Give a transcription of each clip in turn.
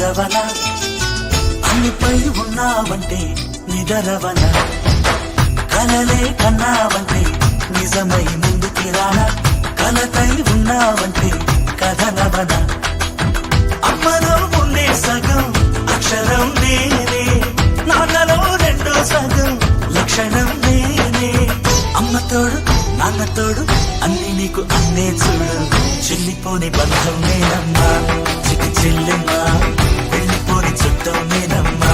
నిదురవన అన్నిపై ఉన్నావంటే నిదరవన కలలే కన్నావంటే నిజమై ముందుకి రానా కలతై ఉన్నావంటే కథనవన అమ్మలో ఉండే సగం అక్షరం నేనే నాన్నలో రెండో సగం లక్షణం నేనే అమ్మ తోడు నాన్న తోడు అన్ని నీకు అన్నే చూడు చెల్లిపోని బంధం నేనమ్మా చిటి చెల్లెమ్మా వెళ్ళిపోని చుట్టం నేనమ్మా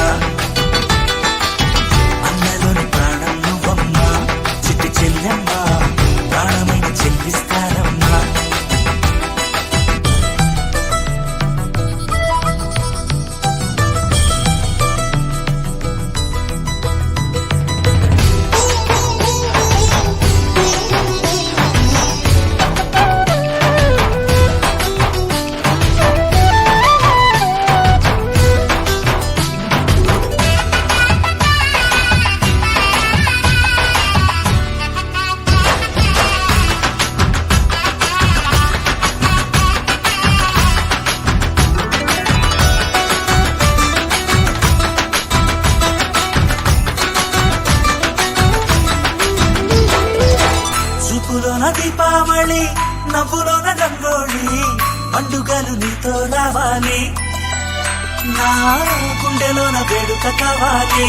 అన్నలోని ప్రాణం నువ్వమ్మా చిటి చెల్లెమ్మా ప్రాణమైన చెల్లిస్తానమ్మా చూపులోన దీపావళి నవ్వులోన రంగోళి పండుగలు నీతో రావాలి నా గుండెలోన వేడుక కావాలి